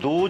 2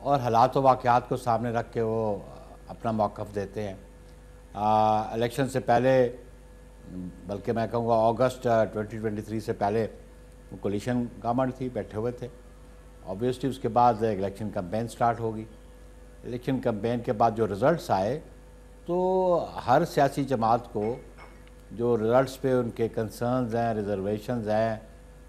اور حالات و واقعات کو سامنے رکھ کے وہ اپنا موقف دیتے ہیں. الیکشن سے پہلے، بلکہ میں کہوں گا اگست 2023 سے پہلے وہ کولیشن گورنمنٹ تھی، بیٹھے ہوئے تھے. آبویسلی اس کے بعد الیکشن کمپین سٹارٹ ہوگی. الیکشن کمپین کے بعد جو رزلٹس آئے تو ہر سیاسی جماعت کو جو رزلٹس پہ ان کے کنسرنز ہیں، ریزرویشنز ہیں،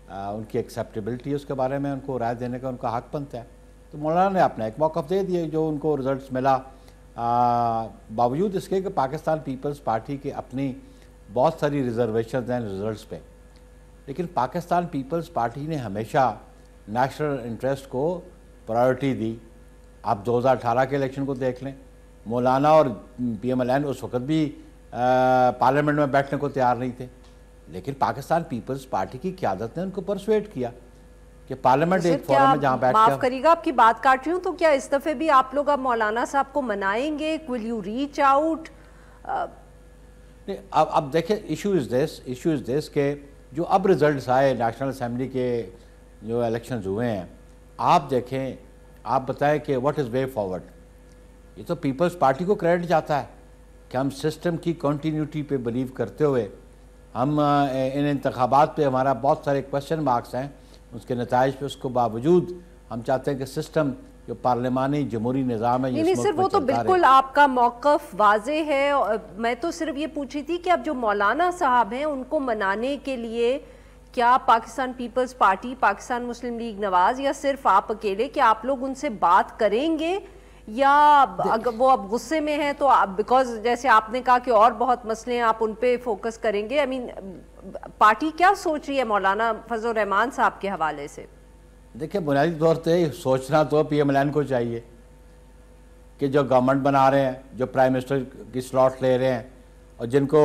ان کی ایکسیپٹیبلٹی، اس کے بارے میں ان کو رائے دینے کا ان کا حق بنتا ہے. تو مولانا نے اپنا ایک موقف دے دیا جو ان کو رزلٹس ملا، باوجود اس کے کہ پاکستان پیپلز پارٹی کے اپنی بہت ساری ریزرویشنز ہیں رزلٹس پہ. لیکن پاکستان پیپلز پارٹی نے ہمیشہ نیشنل انٹرسٹ کو پرائیورٹی دی. آپ 2018 کے الیکشن کو دیکھ لیں، مولانا اور پی ایم ایل این اس وقت بھی پارلیمنٹ میں بیٹھنے کو تیار نہیں تھے، لیکن پاکستان پیپلز پارٹی کی قیادت نے ان کو پرسویٹ کیا کہ پارلیمنٹ ایک فورم میں جہاں بیٹھ کے، معاف کریے گا آپ کی بات کاٹ رہی ہوں، تو کیا اس دفعے بھی آپ لوگ اب مولانا صاحب کو منائیں گے؟ Will you reach out? اب دیکھیں ایشو از دس کہ جو اب رزلٹس آئے نیشنل اسمبلی کے جو الیکشنز ہوئے ہیں، آپ دیکھیں، آپ بتائیں کہ واٹ از وے فارورڈ. یہ تو پیپلز پارٹی کو کریڈٹ جاتا ہے کہ ہم سسٹم کی کنٹینیوٹی پہ بلیو کرتے ہوئے ہم ان انتخابات پہ ہمارا بہت سارے کوشچن مارکس ہیں اس کے نتائج پہ، اس کو باوجود ہم چاہتے ہیں کہ سسٹم جو پارلیمانی جمہوری نظام ہے نہیں سر، وہ تو بالکل آپ کا موقف واضح ہے. میں تو صرف یہ پوچھی تھی کہ اب جو مولانا صاحب ہیں ان کو منانے کے لیے کیا پاکستان پیپلز پارٹی، پاکستان مسلم لیگ نواز، یا صرف آپ اکیلے، کہ آپ لوگ ان سے بات کریں گے، یا اگر وہ اب غصے میں ہیں تو بیکاز جیسے آپ نے کہا کہ اور بہت مسئلے ہیں آپ ان پہ فوکس کریں گے؟ پارٹی کیا سوچ رہی ہے مولانا فضل الرحمان صاحب کے حوالے سے؟ دیکھیں، بنیادی طور پہ سوچنا تو پی ایم ایل این کو چاہیے کہ جو گورنمنٹ بنا رہے ہیں، جو پرائم منسٹر کی سلاٹ لے رہے ہیں، اور جن کو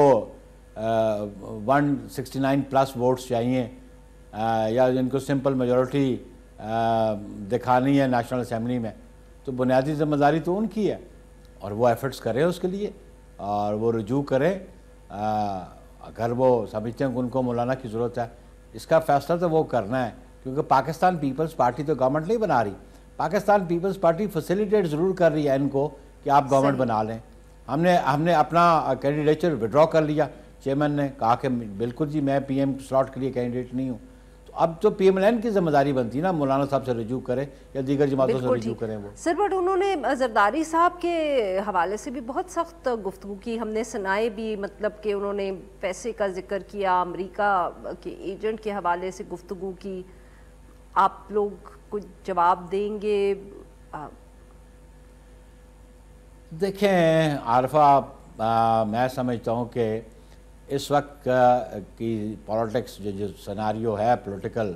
169 پلس ووٹس چاہیے، یا جن کو سمپل میجورٹی دکھانی ہے نیشنل اسمبلی میں، تو بنیادی ذمہ داری تو ان کی ہے، اور وہ ایفرٹس کریں اس کے لیے، اور وہ رجوع کریں اگر وہ سمجھتے ہیں کہ ان کو مولانا کی ضرورت ہے. اس کا فیصلہ تو وہ کرنا ہے، کیونکہ پاکستان پیپلز پارٹی تو گورنمنٹ نہیں بنا رہی. پاکستان پیپلز پارٹی فیسیلیٹیٹ ضرور کر رہی ہے ان کو کہ آپ گورنمنٹ بنا لیں. ہم نے اپنا کینڈیڈیچر وڈرا کر لیا. چیئرمین نے کہا کہ بالکل جی میں پی ایم سلاٹ کے لیے کینڈیڈیٹ نہیں ہوں. تو اب تو پی ایم ایل این کی ذمہ داری بنتی ہے نا، مولانا صاحب سے رجوع کرے یا دیگر جماعتوں سے رجوع کریں. وہ سر بٹ انہوں نے زرداری صاحب کے حوالے سے بھی بہت سخت گفتگو کی، ہم نے سنائے بھی، مطلب کہ انہوں نے پیسے کا ذکر کیا، امریکہ کے ایجنٹ کے حوالے سے گفتگو کی. آپ لوگ کچھ جواب دیں گے؟ دیکھیں عارفہ، میں سمجھتا ہوں کہ اس وقت کی پولیٹکس جو سیناریو ہے پولیٹیکل،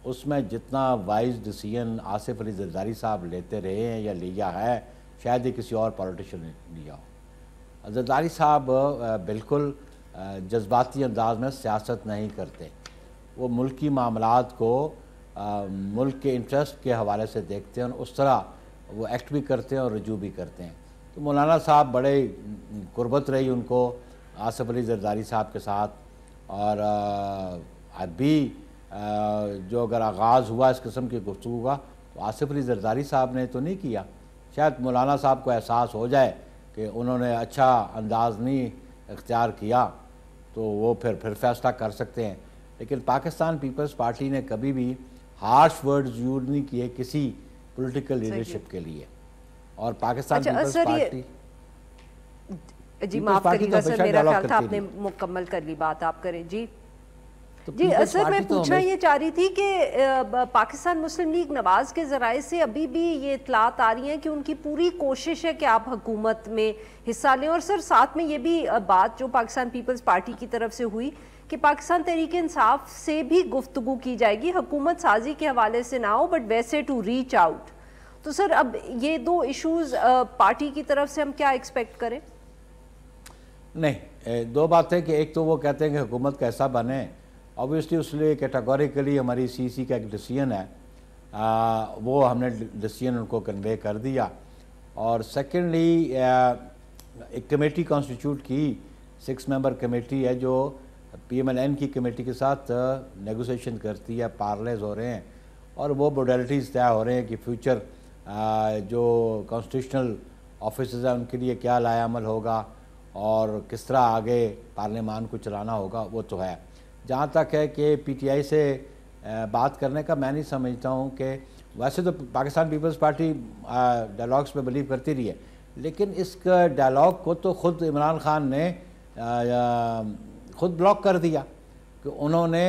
اس میں جتنا وائز ڈیسیژن آصف علی زرداری صاحب لیتے رہے ہیں یا لیا ہے، شاید ہی کسی اور پولیٹیشین نے لیا ہو. زرداری صاحب بالکل جذباتی انداز میں سیاست نہیں کرتے. وہ ملکی معاملات کو ملک کے انٹرسٹ کے حوالے سے دیکھتے ہیں، اور اس طرح وہ ایکٹ بھی کرتے ہیں اور رجوع بھی کرتے ہیں. تو مولانا صاحب بڑے قربت رہی ان کو آصف علی زرداری صاحب کے ساتھ، اور اب بھی جو اگر آغاز ہوا اس قسم کی گفتگو کا تو آصف علی زرداری صاحب نے تو نہیں کیا. شاید مولانا صاحب کو احساس ہو جائے کہ انہوں نے اچھا انداز نہیں اختیار کیا تو وہ پھر فیصلہ کر سکتے ہیں. لیکن پاکستان پیپلز پارٹی نے کبھی بھی ہارش ورڈز یوز نہیں کیے کسی پولیٹیکل لیڈرشپ کے لیے. اور پاکستان پیپلز پارٹی، جی معاف کریے گا سر، میرا خیال تھا آپ نے مکمل کر لی بات، آپ کریں. جی جی سر، میں پوچھنا یہ چاہ رہی تھی کہ پاکستان مسلم لیگ نواز کے ذرائع سے ابھی بھی یہ اطلاعات آ رہی ہیں کہ ان کی پوری کوشش ہے کہ آپ حکومت میں حصہ لیں. اور سر ساتھ میں یہ بھی بات جو پاکستان پیپلز پارٹی کی طرف سے ہوئی کہ پاکستان تحریک انصاف سے بھی گفتگو کی جائے گی، حکومت سازی کے حوالے سے نہ ہو بٹ ویسے ٹو ریچ آؤٹ. تو سر اب یہ دو ایشوز پارٹی کی طرف سے ہم کیا ایکسپیکٹ کریں؟ نہیں، دو باتیں کہ ایک تو وہ کہتے ہیں کہ حکومت کیسا بنے، اوبویسلی اس لیے کیٹاگوریکلی ہماری سی کا ایک ڈیسیژن ہے، وہ ہم نے ڈیسیژن ان کو کنوے کر دیا. اور سیکنڈلی ایک کمیٹی کانسٹیٹیوٹ کی، 6 ممبر کمیٹی ہے جو پی ایم ایل این کی کمیٹی کے ساتھ نیگوسیشن کرتی ہے، پارلیز ہو رہے ہیں اور وہ موڈیلٹیز طے ہو رہے ہیں کہ فیوچر جو کانسٹیٹیوشنل آفیسز ہیں ان کے لیے کیا لائے عمل ہوگا اور کس طرح آگے پارلیمان کو چلانا ہوگا وہ تو ہے. جہاں تک ہے کہ پی ٹی آئی سے بات کرنے کا، میں نہیں سمجھتا ہوں کہ ویسے تو پاکستان پیپلز پارٹی ڈائلاگس پہ بلیو کرتی رہی ہے، لیکن اس کا ڈائلاگ کو تو خود عمران خان نے خود بلاک کر دیا کہ انہوں نے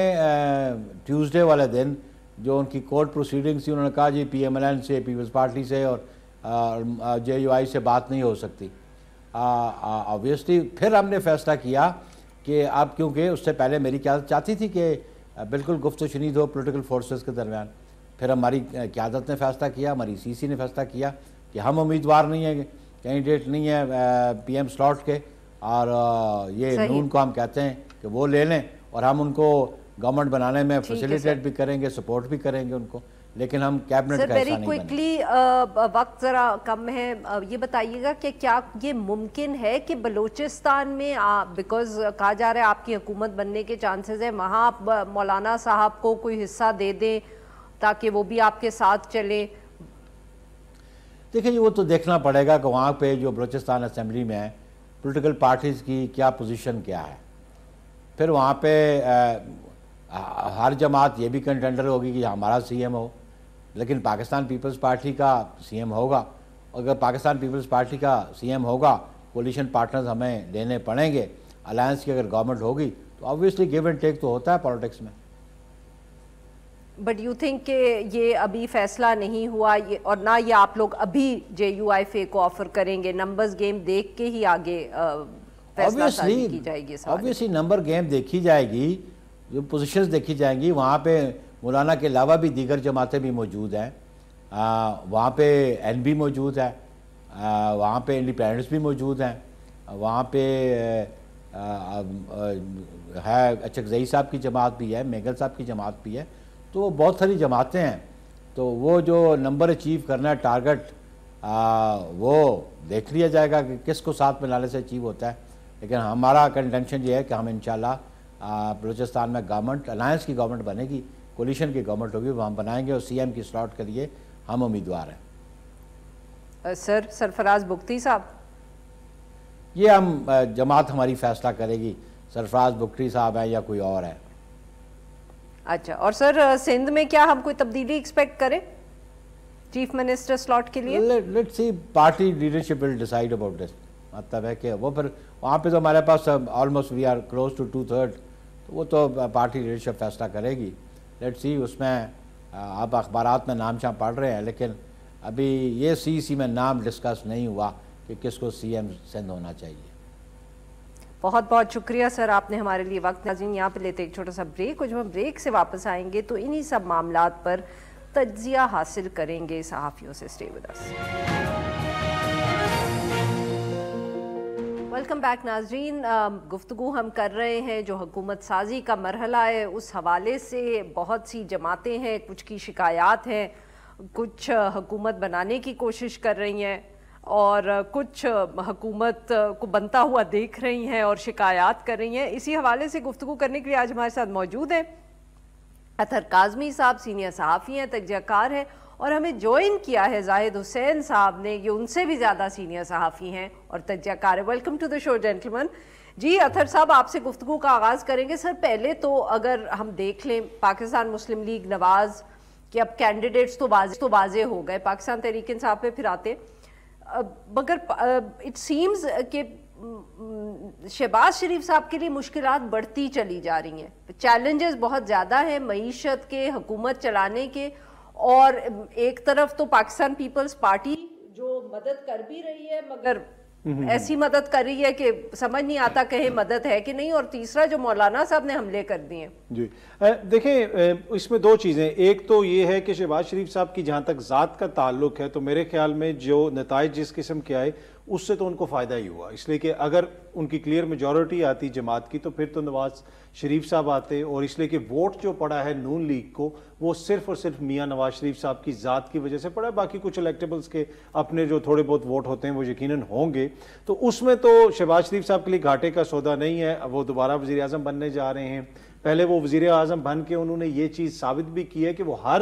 ٹیوزڈے والے دن جو ان کی کورٹ پروسیڈنگس تھی، انہوں نے کہا جی پی ایم ایل این سے، پیپلز پارٹی سے اور جے یو آئی سے بات نہیں ہو سکتی. آبویسلی پھر ہم نے فیصلہ کیا کہ اب کیونکہ اس سے پہلے میری قیادت چاہتی تھی کہ بالکل گفت و شنید ہو پولیٹیکل فورسز کے درمیان. پھر ہماری قیادت نے فیصلہ کیا، ہماری سی سی نے فیصلہ کیا کہ ہم امیدوار نہیں ہیں، کینڈیڈیٹ نہیں ہیں پی ایم سلاٹ کے، اور یہ نون کو ہم کہتے ہیں کہ وہ لے لیں اور ہم ان کو گورنمنٹ بنانے میں فیسیلیٹیٹ بھی کریں گے، سپورٹ بھی کریں گے ان کو، لیکن ہم کیبنٹ کا حصہ نہیں بنیں. کوئکلی وقت ذرا کم ہے، یہ بتائیے گا کہ کیا یہ ممکن ہے کہ بلوچستان میں بیکاز کہا جا رہا ہے آپ کی حکومت بننے کے چانسز ہیں، وہاں آپ مولانا صاحب کو کوئی حصہ دے دیں تاکہ وہ بھی آپ کے ساتھ چلے؟ دیکھیں وہ تو دیکھنا پڑے گا کہ وہاں پہ جو بلوچستان اسمبلی میں ہے پولیٹیکل پارٹیز کی کیا پوزیشن کیا ہے. پھر وہاں پہ ہر جماعت یہ بھی کنٹینڈر ہوگی کہ ہمارا سی ایم ہو، لیکن پاکستان پیپلز پارٹی کا سی ایم ہوگا. اگر پاکستان پیپلز پارٹی کا سی ایم ہوگا، کولیشن پارٹنرز ہمیں لینے پڑیں گے. الائنس کی اگر گورنمنٹ ہوگی تو آبویسلی گیو اینڈ ٹیک تو ہوتا ہے پالیٹکس میں. بٹ یو تھنک کہ یہ ابھی فیصلہ نہیں ہوا اور نہ یہ آپ لوگ ابھی جے یو آئی فے کو آفر کریں گے؟ نمبرز گیم دیکھ کے ہی آگے فیصلہ سازی کی جائے گی؟ آبویسلی نمبر گیم دیکھی جائے گی، جو پوزیشنز دیکھی جائیں گی. وہاں پہ مولانا کے علاوہ بھی دیگر جماعتیں بھی موجود ہیں، وہاں پہ این بی موجود ہے، وہاں پہ انڈیپینڈنٹس بھی موجود ہیں، وہاں پہ ہے اچکزئی صاحب کی جماعت بھی ہے، میگل صاحب کی جماعت بھی ہے. تو بہت ساری جماعتیں ہیں. تو وہ جو نمبر اچیو کرنا ہے ٹارگٹ، وہ دیکھ لیا جائے گا کہ کس کو ساتھ میں لانے سے اچیو ہوتا ہے. لیکن ہمارا کنٹینشن یہ ہے کہ ہم انشاءاللہ بلوچستان میں گورنمنٹ الائنس کی گورنمنٹ بنے گی، کولیشن کی گورنمنٹ ہوگی، وہ ہم بنائیں گے اور سی ایم کی سلاٹ کے لیے ہم امیدوار ہیں. سرفراز بگٹی صاحب؟ یہ ہم جماعت ہماری فیصلہ کرے گی، سرفراز بگٹی صاحب ہیں یا کوئی اور ہے. اچھا، اور سر سندھ میں کیا ہم کوئی تبدیلی ایکسپیکٹ کریں چیف منسٹر سلاٹ کے لیے؟ Let's see party leadership will decide about this. مطلب ہے کہ وہ پھر وہاں پہ تو ہمارے پاس almost we are close to 2/3، تو وہ تو پارٹی لیڈرشپ فیصلہ کرے گی. لیٹس سی اس میں آپ اخبارات میں نام شام پڑھ رہے ہیں، لیکن ابھی یہ سی میں نام ڈسکس نہیں ہوا کہ کس کو سی ایم سندھ ہونا چاہیے. بہت بہت شکریہ سر، آپ نے ہمارے لیے وقت. ناظرین یہاں پہ لیتے ایک چھوٹا سا بریک، اور جب ہم بریک سے واپس آئیں گے تو انہی سب معاملات پر تجزیہ حاصل کریں گے صحافیوں سے. Stay with us. Welcome back ناظرین. گفتگو ہم کر رہے ہیں جو حکومت سازی کا مرحلہ ہے اس حوالے سے. بہت سی جماعتیں ہیں، کچھ کی شکایات ہیں، کچھ حکومت بنانے کی کوشش کر رہی ہیں اور کچھ حکومت کو بنتا ہوا دیکھ رہی ہیں اور شکایات کر رہی ہیں. اسی حوالے سے گفتگو کرنے کے لیے آج ہمارے ساتھ موجود ہیں اطہر کاظمی صاحب، سینئر صحافی ہیں، تجزیہ کار ہیں، اور ہمیں جوائن کیا ہے زاہد حسین صاحب نے، یہ ان سے بھی زیادہ سینئر صحافی ہیں اور تجزیہ کار ہے. ویلکم ٹو دا شو جینٹلمن. جی اطہر صاحب، آپ سے گفتگو کا آغاز کریں گے. سر پہلے تو اگر ہم دیکھ لیں پاکستان مسلم لیگ نواز کہ اب کینڈیڈیٹس تو واضح ہو گئے، پاکستان تحریک انصاف پہ پھر آتے، مگر اٹ سیمز کہ شہباز شریف صاحب کے لیے مشکلات بڑھتی چلی جا رہی ہیں. چیلنجز بہت زیادہ ہیں معیشت کے، حکومت چلانے کے، اور ایک طرف تو پاکستان پیپلز پارٹی جو مدد کر بھی رہی ہے مگر ایسی مدد کر رہی ہے کہ سمجھ نہیں آتا کہیں مدد ہے کہ نہیں، اور تیسرا جو مولانا صاحب نے حملے کر دیے. جی دیکھیں، اس میں دو چیزیں. ایک تو یہ ہے کہ شہباز شریف صاحب کی جہاں تک ذات کا تعلق ہے تو میرے خیال میں جو نتائج جس قسم کے آئے اس سے تو ان کو فائدہ ہی ہوا، اس لیے کہ اگر ان کی کلیئر میجورٹی آتی جماعت کی تو پھر تو نواز شریف صاحب آتے، اور اس لیے کہ ووٹ جو پڑا ہے نون لیگ کو وہ صرف اور صرف میاں نواز شریف صاحب کی ذات کی وجہ سے پڑا ہے. باقی کچھ الیکٹیبلز کے اپنے جو تھوڑے بہت ووٹ ہوتے ہیں وہ یقیناً ہوں گے، تو اس میں تو شہباز شریف صاحب کے لیے گھاٹے کا سودا نہیں ہے. وہ دوبارہ وزیر اعظم بننے جا رہے ہیں. پہلے وہ وزیر اعظم بن کے انہوں نے یہ چیز ثابت بھی کی ہے کہ وہ ہر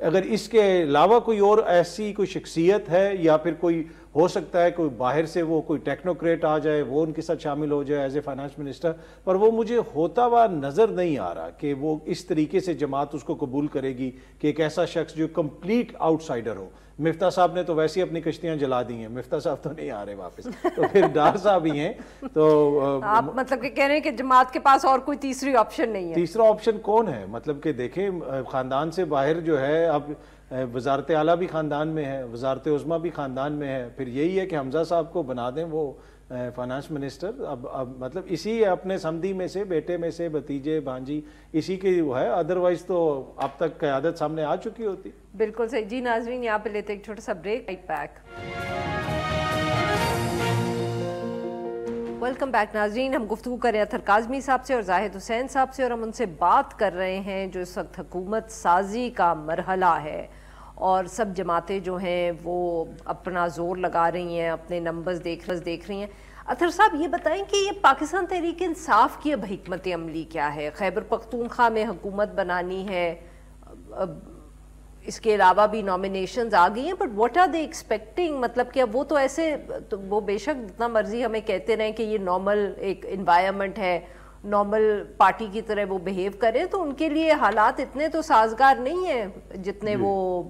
اگر اس کے علاوہ کوئی اور ایسی کوئی شخصیت ہے یا پھر کوئی ہو سکتا ہے کوئی باہر سے وہ کوئی ٹیکنوکریٹ آ جائے وہ ان کے ساتھ شامل ہو جائے ایز اے فائنانس منسٹر، پر وہ مجھے ہوتا ہوا نظر نہیں آ رہا کہ وہ اس طریقے سے جماعت اس کو قبول کرے گی کہ ایک ایسا شخص جو کمپلیٹ آؤٹ سائڈر ہو۔ مفتاح صاحب نے تو ویسے اپنی کشتیاں جلا دی ہیں، مفتاح صاحب تو نہیں آ رہے واپس، تو پھر ڈار صاحب ہی ہیں۔ تو آپ مطلب کہ کہہ رہے ہیں کہ جماعت کے پاس اور کوئی تیسری آپشن نہیں ہے؟ تیسرا آپشن کون ہے؟ مطلب کہ دیکھیں خاندان سے باہر جو ہے، اب وزارت اعلیٰ بھی خاندان میں ہے، وزارت عظمیٰ بھی خاندان میں ہے، پھر یہی ہے کہ حمزہ صاحب کو بنا دیں وہ فائنانس منسٹر۔ اب مطلب اسی اپنے سمدھی میں سے، بیٹے میں سے، بھتیجے بھانجی اسی کی وہ ہے، ادروائز تو اب تک قیادت سامنے آ چکی ہوتی۔ بالکل صحیح جی۔ ناظرین یہاں پہ لیتے ایک چھوٹا سا break, right back. Welcome back ناظرین، ہم گفتگو کر رہے ہیں اطہر کاظمی صاحب سے اور زاہد حسین صاحب سے، اور ہم ان سے بات کر رہے ہیں جو اس وقت حکومت سازی کا مرحلہ ہے اور سب جماعتیں جو ہیں وہ اپنا زور لگا رہی ہیں، اپنے نمبرز دیکھ رہی ہیں۔ اطہر صاحب یہ بتائیں کہ یہ پاکستان تحریک انصاف کی اب حکمت عملی کیا ہے؟ خیبر پختونخوا میں حکومت بنانی ہے، اس کے علاوہ بھی نامینیشنز آ گئی ہیں، but what are they expecting? مطلب کہ اب وہ تو ایسے وہ بے شک جتنا مرضی ہمیں کہتے رہیں کہ یہ نارمل ایک انوائرمنٹ ہے، نارمل پارٹی کی طرح وہ بہیو کرے، تو ان کے لیے حالات اتنے تو سازگار نہیں ہیں جتنے وہ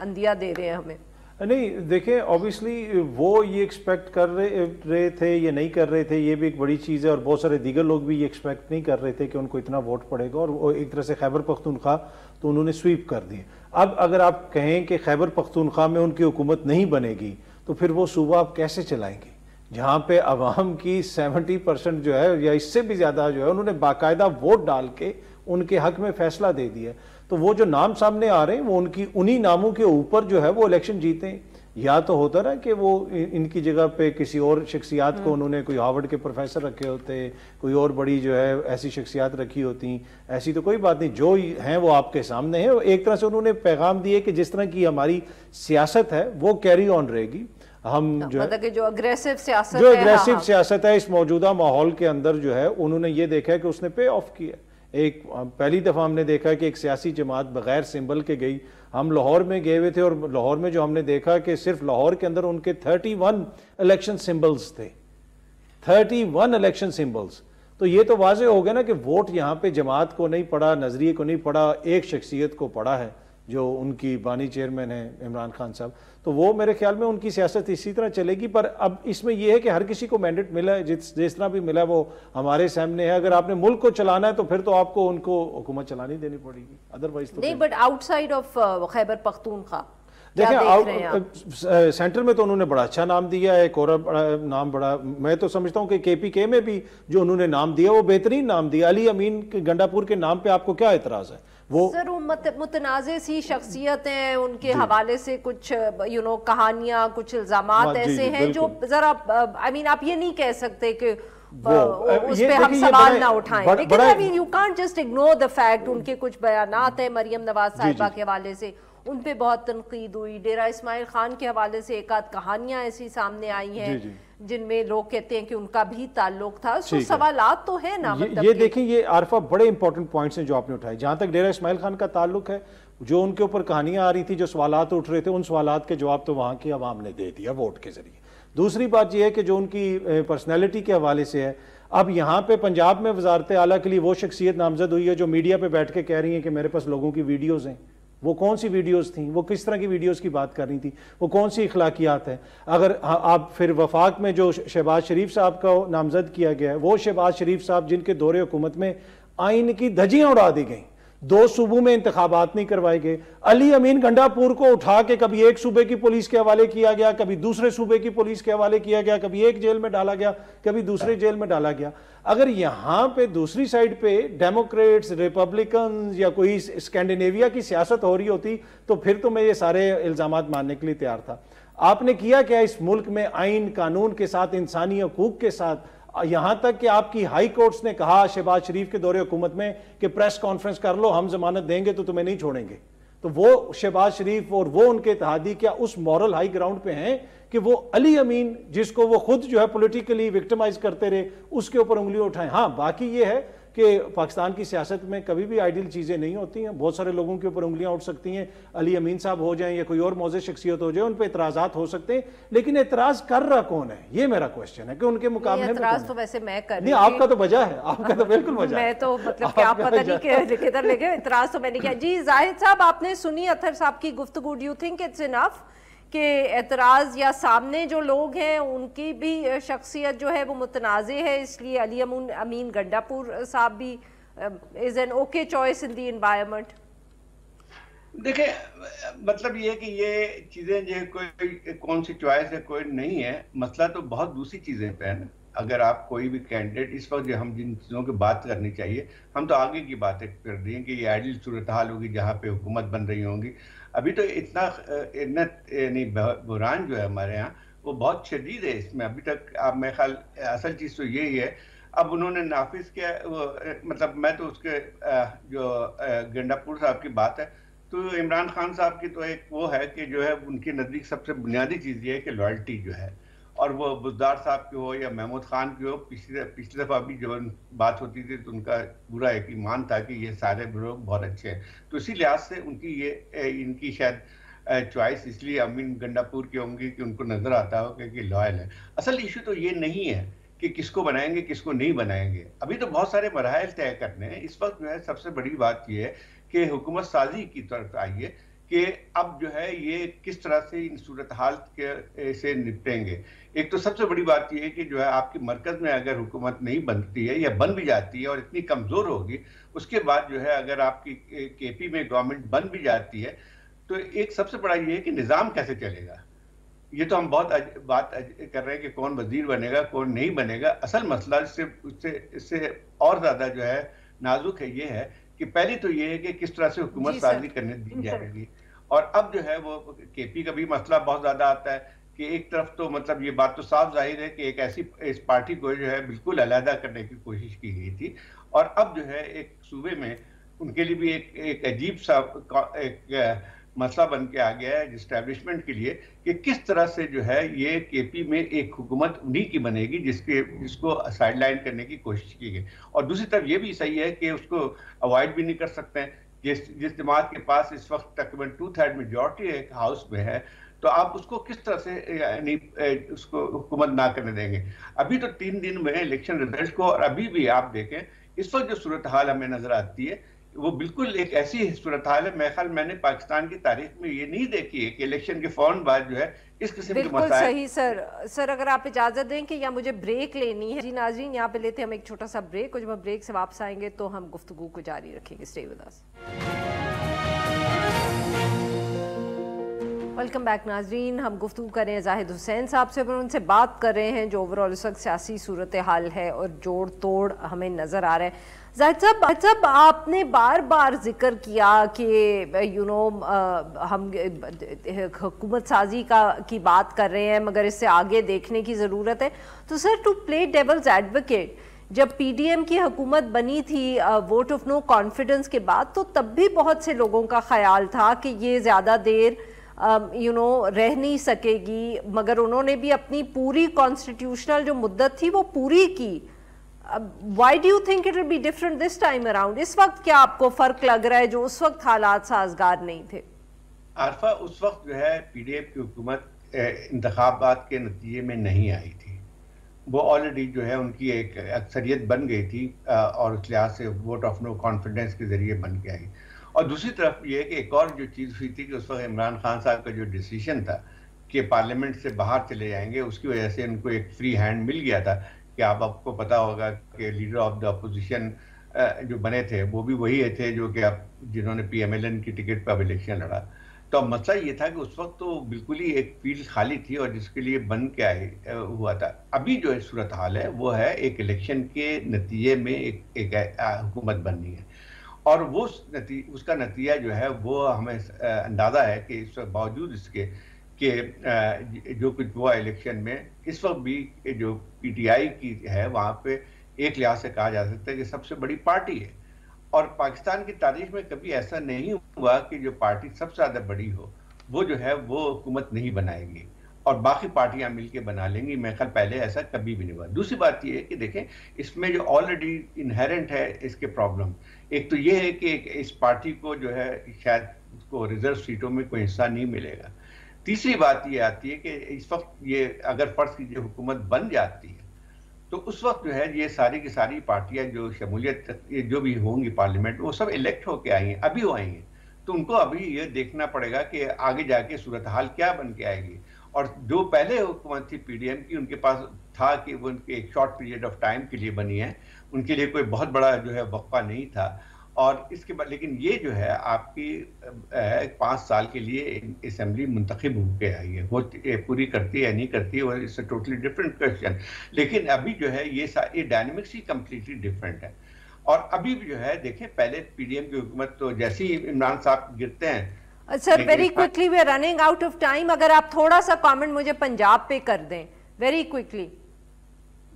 اندیا دے رہے ہیں ہمیں۔ نہیں دیکھیں، اوبیسلی وہ یہ ایکسپیکٹ کر رہے تھے یا نہیں کر رہے تھے، یہ بھی ایک بڑی چیز ہے، اور بہت سارے دیگر لوگ بھی یہ ایکسپیکٹ نہیں کر رہے تھے کہ ان کو اتنا ووٹ پڑے گا، اور وہ ایک طرح سے خیبر پختونخوا تو انہوں نے سویپ کر دی۔ اب اگر آپ کہیں کہ خیبر پختونخوا میں ان کی حکومت نہیں بنے گی تو پھر وہ صوبہ آپ کیسے چلائیں گے جہاں پہ عوام کی 70% جو ہے یا اس سے بھی زیادہ جو ہے انہوں نے باقاعدہ ووٹ ڈال کے ان کے حق میں فیصلہ دے دیا ہے؟ تو وہ جو نام سامنے آ رہے ہیں وہ انہی ناموں کے اوپر جو ہے وہ الیکشن جیتے ہیں، یا تو ہوتا رہا کہ وہ ان کی جگہ پہ کسی اور شخصیات کو انہوں نے، کوئی ہارورڈ کے پروفیسر رکھے ہوتے، کوئی اور بڑی جو ہے ایسی شخصیات رکھی ہوتی، ایسی تو کوئی بات نہیں، جو ہیں وہ آپ کے سامنے ہیں۔ ایک طرح سے انہوں نے پیغام دیے کہ جس طرح کی ہماری سیاست ہے وہ کیری آن رہے گی، ہم جو مطلب کہ جو اگریسو سیاست ہے اس موجودہ ماحول کے اندر جو ہے انہوں نے یہ دیکھا ہے کہ اس نے پے آف کیا۔ ایک پہلی دفعہ ہم نے دیکھا کہ ایک سیاسی جماعت بغیر سمبل کے گئی۔ ہم لاہور میں گئے ہوئے تھے اور لاہور میں جو ہم نے دیکھا کہ صرف لاہور کے اندر ان کے 31 الیکشن سمبلز تھے، 31 الیکشن سمبلز۔ تو یہ تو واضح ہو گیا نا کہ ووٹ یہاں پہ جماعت کو نہیں پڑا، نظریے کو نہیں پڑا، ایک شخصیت کو پڑا ہے جو ان کی بانی چیئرمین ہیں عمران خان صاحب۔ تو وہ میرے خیال میں ان کی سیاست اسی طرح چلے گی، پر اب اس میں یہ ہے کہ ہر کسی کو مینڈیٹ ملا ہے، جس طرح بھی ملا ہے وہ ہمارے سامنے ہے۔ اگر آپ نے ملک کو چلانا ہے تو پھر تو آپ کو ان کو حکومت چلانی دینی پڑے گی، ادروائز تو نہیں۔ But out side of Khyber Pakhtunkhwa دیکھیں، سینٹر میں تو انہوں نے بڑا اچھا نام دیا ہے، ایک اور نام بڑا، میں تو سمجھتا ہوں کہ کے پی کے میں بھی جو انہوں نے نام دیا وہ بہترین نام دیا۔ علی امین گنڈا پور کے نام پہ آپ کو کیا اعتراض ہے؟ وہ متنازع سی شخصیت ہیں، ان کے حوالے سے کچھ کہانیاں، کچھ الزامات ایسے ہیں جو ذرا آپ یہ نہیں کہہ سکتے کہ اس پہ ہم سوال نہ اٹھائیں، لیکن you can't just ignore the fact. ان کے کچھ بیانات ہیں مریم نواز صاحبہ کے حوالے سے، ان پہ بہت تنقید ہوئی۔ ڈیرہ اسماعیل خان کے حوالے سے ایک آدھ کہانیاں ایسی سامنے آئی ہیں جن میں لوگ کہتے ہیں کہ ان کا بھی تعلق تھا، تو سوالات تو ہیں نا۔ یہ دیکھیں، یہ عارفہ بڑے امپورٹنٹ پوائنٹس ہیں جو آپ نے اٹھائے۔ جہاں تک ڈیرہ اسماعیل خان کا تعلق ہے، جو ان کے اوپر کہانیاں آ رہی تھی، جو سوالات اٹھ رہے تھے، ان سوالات کے جواب تو وہاں کی عوام نے دے دیا ووٹ کے ذریعے۔ دوسری بات یہ ہے کہ جو ان کی پرسنالٹی کے حوالے سے ہے، اب یہاں پہ پنجاب میں وزارت اعلیٰ کے لیے وہ شخصیت نامزد ہوئی ہے جو میڈیا پہ بیٹھ کے کہہ رہی ہیں کہ میرے پاس لوگوں کی ویڈیوز ہیں۔ وہ کون سی ویڈیوز تھیں؟ وہ کس طرح کی ویڈیوز کی بات کر رہی تھی؟ وہ کون سی اخلاقیات ہیں؟ اگر آپ پھر وفاق میں جو شہباز شریف صاحب کا نامزد کیا گیا ہے، وہ شہباز شریف صاحب جن کے دور حکومت میں آئین کی دھجیاں اڑا دی گئیں، 2 صوبوں میں انتخابات نہیں کروائے گئے۔ علی امین گنڈا پور کو اٹھا کے کبھی ایک صوبے کی پولیس کے حوالے کیا گیا، کبھی دوسرے صوبے کی پولیس کے حوالے کیا گیا، کبھی ایک جیل میں ڈالا گیا، کبھی دوسرے جیل میں ڈالا گیا۔ اگر یہاں پہ دوسری سائڈ پہ ڈیموکریٹس، ریپبلکنز یا کوئی اسکینڈینیویا کی سیاست ہو رہی ہوتی تو پھر تو میں یہ سارے الزامات ماننے کے لیے تیار تھا۔ آپ نے کیا کیا اس ملک میں آئین قانون کے ساتھ، انسانی حقوق کے ساتھ، یہاں تک کہ آپ کی ہائی کورٹس نے کہا شہباز شریف کے دور حکومت میں کہ پریس کانفرنس کر لو، ہم ضمانت دیں گے تو تمہیں نہیں چھوڑیں گے۔ تو وہ شہباز شریف اور وہ ان کے اتحادی کیا اس مورل ہائی گراؤنڈ پہ ہیں کہ وہ علی امین جس کو وہ خود جو ہے پولیٹیکلی وکٹمائز کرتے رہے اس کے اوپر انگلیاں اٹھائیں؟ ہاں، باقی یہ ہے کہ پاکستان کی سیاست میں کبھی بھی آئیڈیل چیزیں نہیں ہوتی ہیں، بہت سارے لوگوں کے اوپر انگلیاں اٹھ سکتی ہیں، علی امین صاحب ہو جائیں یا کوئی اور موزے شخصیت ہو جائے، ان پہ اعتراضات ہو سکتے ہیں، لیکن اعتراض کر رہا کون ہے؟ یہ میرا کوشچن ہے کہ ان کے مقابلے میں اعتراض تو ویسے میں کر نہیں، آپ کا تو وجہ ہے، آپ کا تو بالکل وجہ ہے، میں تو مطلب کہ آپ پتہ نہیں کہ کدھر لے گئے، اعتراض تو میں نے کیا۔ جی زاہد صاحب، آپ نے سنی اطہر صاحب کی گفتگو، ڈو یو تھنک اٹس انف کہ اعتراض یا سامنے جو لوگ ہیں ان کی بھی شخصیت جو ہے وہ متنازع ہے، اس لیے علی امین گنڈاپور صاحب بھی is an okay choice in the environment? دیکھیں مطلب یہ کہ یہ چیزیں جو کوئی کون سی چوائس ہے کوئی نہیں ہے، مسئلہ تو بہت دوسری چیزیں پہ ہے نا۔ اگر آپ کوئی بھی کینڈیڈیٹ اس وقت جو ہم جن چیزوں کی بات کرنی چاہیے، ہم تو آگے کی باتیں کر دی ہیں کہ یہ آئیڈیل صورتحال ہوگی جہاں پہ حکومت بن رہی ہوں گی۔ ابھی تو اتنا یعنی بحران جو ہے ہمارے ہاں وہ بہت شدید ہے اس میں، ابھی تک میں خیال اصل چیز تو یہی ہے۔ اب انہوں نے نافذ کیا، مطلب میں تو اس کے جو گنڈاپور صاحب کی بات ہے تو عمران خان صاحب کی تو ایک وہ ہے کہ جو ہے ان کے نزدیک سب سے بنیادی چیز یہ ہے کہ لائلٹی جو ہے، اور وہ بزدار صاحب کی ہو یا محمود خان کی ہو، پچھلی دفعہ بھی جب بات ہوتی تھی تو ان کا پورا ایک ایمان تھا کہ یہ سارے لوگ بہت اچھے ہیں، تو اسی لحاظ سے ان کی شاید چوائس اس لیے امین گنڈاپور کی ہوں گی کہ ان کو نظر آتا ہو کہ لائل ہے۔ اصل ایشو تو یہ نہیں ہے کہ کس کو بنائیں گے کس کو نہیں بنائیں گے، ابھی تو بہت سارے مراحل طے کرنے ہیں۔ اس وقت جو ہے سب سے بڑی بات یہ ہے کہ حکومت سازی کی طرف آئیے کہ اب جو ہے یہ کس طرح سے ان صورتحال سے نپٹیں گے۔ ایک تو سب سے بڑی بات یہ ہے کہ جو ہے آپ کی مرکز میں اگر حکومت نہیں بنتی ہے یا بن بھی جاتی ہے اور اتنی کمزور ہوگی، اس کے بعد جو ہے اگر آپ کی کے پی میں گورنمنٹ بن بھی جاتی ہے تو ایک سب سے بڑا یہ ہے کہ نظام کیسے چلے گا۔ یہ تو ہم بہت بات کر رہے ہیں کہ کون وزیر بنے گا کون نہیں بنے گا، اصل مسئلہ اس سے اور زیادہ جو ہے نازک ہے، یہ ہے کہ پہلی تو یہ ہے کہ کس طرح سے حکومت سازی کرنے دی جائے گی، اور اب جو ہے وہ کے پی کا بھی مسئلہ بہت زیادہ آتا ہے کہ ایک طرف تو مطلب یہ بات تو صاف ظاہر ہے کہ ایک ایسی اس پارٹی کو جو ہے بالکل علیحدہ کرنے کی کوشش کی گئی تھی، اور اب جو ہے ایک صوبے میں ان کے لیے بھی ایک عجیب سا ایک مسئلہ بن کے آ گیا ہے اسٹیبلشمنٹ کے لیے کہ کس طرح سے جو ہے یہ کے پی میں ایک حکومت انہی کی بنے گی جس کو سائڈ لائن کرنے کی کوشش کی گئی، اور دوسری طرف یہ بھی صحیح ہے کہ اس کو اوائڈ بھی نہیں کر سکتے ہیں۔ جس جماعت کے پاس اس وقت تقریباً 2/3 میجورٹی ایک ہاؤس میں ہے، تو آپ اس کو کس طرح سے یعنی اس کو حکومت نہ کرنے دیں گے۔ ابھی تو 3 دن میں الیکشن ریزلٹ کو، اور ابھی بھی آپ دیکھیں اس وقت جو صورتحال ہمیں نظر آتی ہے وہ بالکل ایک ایسی صورتحال ہے، میرے خیال میں نے پاکستان کی تاریخ میں یہ نہیں دیکھی ہے کہ الیکشن کے فوراً بعد جو ہے اس قسم کے مسائل۔ بالکل صحیح سر اگر آپ اجازت دیں کہ یا مجھے بریک لینی ہے۔ جی ناظرین، یہاں پہ لیتے ہم ایک چھوٹا سا بریک، اور جب ہم بریک سے واپس آئیں گے تو ہم گفتگو کو جاری رکھیں گے۔ Stay with us. Welcome back ناظرین، ہم گفتگو کر رہے ہیں زاہد حسین صاحب سے، اور ان سے بات کر رہے ہیں جو اوورآل اس وقت سیاسی صورتحال ہے اور جوڑ توڑ ہمیں نظر آ رہا ہے۔ زاہد صاحب، آپ نے بار بار ذکر کیا کہ ہم حکومت سازی کی بات کر رہے ہیں مگر اس سے آگے دیکھنے کی ضرورت ہے، تو سر ٹو پلے ڈیولز ایڈوکیٹ، جب پی ڈی ایم کی حکومت بنی تھی ووٹ آف نو کانفیڈنس کے بعد، تو تب بھی بہت سے لوگوں کا خیال تھا کہ یہ زیادہ دیر رہ نہیں سکے گی، مگر انہوں نے بھی اپنی پوری کانسٹیٹیوشنل جو مدت تھی وہ پوری کی۔ Why do you think it will be different this time around؟ اس وقت کیا آپ کو فرق لگ رہا ہے جو اس وقت حالات سازگار نہیں تھے؟ عارفہ، اس وقت جو ہے پی ڈی ایم کی حکومت انتخابات کے نتیجے میں نہیں آئی تھی، وہ آلریڈی جو ہے ان کی ایک اکثریت بن گئی تھی، اور اس لحاظ سے ووٹ آف نو کانفیڈنس کے ذریعے بن کے آئی۔ اور دوسری طرف یہ کہ ایک اور جو چیز ہوئی تھی کہ اس وقت عمران خان صاحب کا جو ڈیسیشن تھا کہ پارلیمنٹ سے باہر چلے جائیں گے، اس کی وجہ سے ان کو ایک فری ہینڈ مل گیا تھا کہ آپ کو پتا ہوگا کہ لیڈر آف دا اپوزیشن جو بنے تھے وہ بھی وہی تھے جو کہ جنہوں نے پی ایم ایل این کی ٹکٹ پہ اب الیکشن لڑا۔ تو اب مسئلہ یہ تھا کہ اس وقت تو بالکل ہی ایک فیلڈ خالی تھی اور جس کے لیے بن کے ہوا تھا۔ ابھی جو صورتحال ہے وہ ہے ایک الیکشن کے نتیجے میں ایک حکومت بننی ہے، اور وہ اس کا نتیجہ جو ہے وہ ہمیں اندازہ ہے کہ اس وقت باوجود اس کے کہ جو کچھ ہوا الیکشن میں، اس وقت بھی جو پی ٹی آئی کی ہے وہاں پہ ایک لحاظ سے کہا جا سکتا ہے کہ سب سے بڑی پارٹی ہے، اور پاکستان کی تاریخ میں کبھی ایسا نہیں ہوا کہ جو پارٹی سب سے زیادہ بڑی ہو وہ جو ہے وہ حکومت نہیں بنائے گی، اور باقی پارٹیاں مل کے بنا لیں گی. میرے خیال پہلے ایسا کبھی بھی نہیں ہوا. دوسری بات یہ ہے کہ دیکھیں اس میں جو آلریڈی انہیرنٹ ہے اس کے پرابلم، ایک تو یہ ہے کہ اس پارٹی کو جو ہے شاید اس کو ریزرو سیٹوں میں کوئی حصہ نہیں ملے گا. تیسری بات یہ آتی ہے کہ اس وقت یہ اگر فرض کیجیے حکومت بن جاتی ہے تو اس وقت جو ہے یہ ساری کی ساری پارٹیاں جو شمولیت جو بھی ہوں گی پارلیمنٹ وہ سب الیکٹ ہو کے آئی ہیں، ابھی وہ آئی ہیں. تو ان کو ابھی یہ دیکھنا پڑے گا کہ آگے جا کے صورتحال کیا بن کے آئے گی. اور جو پہلے حکومت تھی پی ڈی ایم کی، ان کے پاس تھا کہ وہ ان کے ایک شارٹ پیریڈ آف ٹائم کے لیے بنی ہے، ان کے لیے کوئی بہت بڑا جو ہے وقفہ نہیں تھا. اور اس کے بعد لیکن یہ جو ہے آپ کی 5 سال کے لیے اسمبلی منتخب ہو کے آئی ہے، وہ پوری کرتی ہے نہیں کرتی ہے اس ٹوٹلی ڈفرینٹ کوشچن. لیکن ابھی جو ہے یہ ڈائنامکس ہی کمپلیٹلی ڈفرینٹ ہے. اور ابھی بھی جو ہے دیکھیں پہلے پی ڈی ایم کی حکومت تو جیسے ہی عمران صاحب گرتے ہیں. Sir very quickly we are running out of time, اگر آپ تھوڑا سا کامنٹ مجھے پنجاب پہ کر دیں ویری کوئکلی.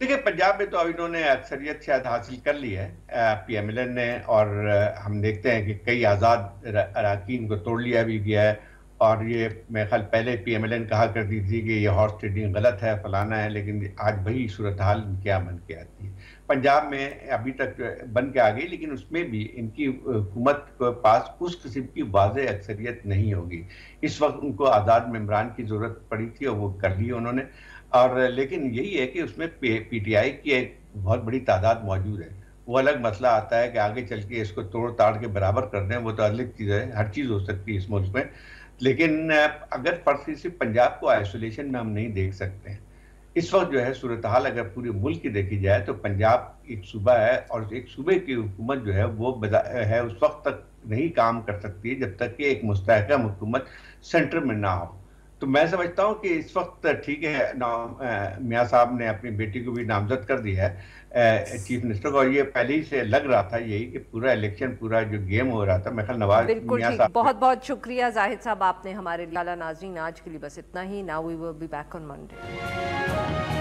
دیکھیں پنجاب میں تو اب انہوں نے اکثریت شاید حاصل کر لی ہے پی ایم ایل این نے، اور ہم دیکھتے ہیں کہ کئی آزاد اراکین کو توڑ لیا بھی گیا ہے. اور یہ میرے خیال پہلے پی ایم ایل این کہا کرتی تھی کہ یہ ہارس ٹریڈنگ غلط ہے فلانا ہے، لیکن آج وہی صورتحال کیا بن کے آتی ہے. پنجاب میں ابھی تک بن کے آ گئی، لیکن اس میں بھی ان کی حکومت کے پاس اس قسم کی واضح اکثریت نہیں ہوگی. اس وقت ان کو آزاد ممبران کی ضرورت پڑی تھی اور وہ کر لی انہوں نے. اور لیکن یہی ہے کہ اس میں پی ٹی آئی کی ایک بہت بڑی تعداد موجود ہے. وہ الگ مسئلہ آتا ہے کہ آگے چل کے اس کو توڑ تاڑ کے برابر کر دیں، وہ تو الگ چیز ہے، ہر چیز ہو سکتی ہے اس ملک میں. لیکن اگر فرض صرف پنجاب کو آئسولیشن میں ہم نہیں دیکھ سکتے ہیں. اس وقت جو ہے صورتحال اگر پورے ملک کی دیکھی جائے تو پنجاب ایک صوبہ ہے، اور ایک صوبے کی حکومت جو ہے وہ ہے اس وقت تک نہیں کام کر سکتی ہے جب تک کہ ایک مستحکم حکومت سینٹر میں نہ ہو. تو میں سمجھتا ہوں کہ اس وقت ٹھیک ہے میاں صاحب نے اپنی بیٹی کو بھی نامزد کر دیا ہے چیف منسٹر کو، اور یہ پہلے ہی سے لگ رہا تھا یہی کہ پورا الیکشن پورا جو گیم ہو رہا تھا میرے خیال نواز بالکل ٹھیک. بہت بہت شکریہ زاہد صاحب، آپ نے ہمارے لیے. ناظرین آج کے لیے بس اتنا ہی. Now we will be back on Monday.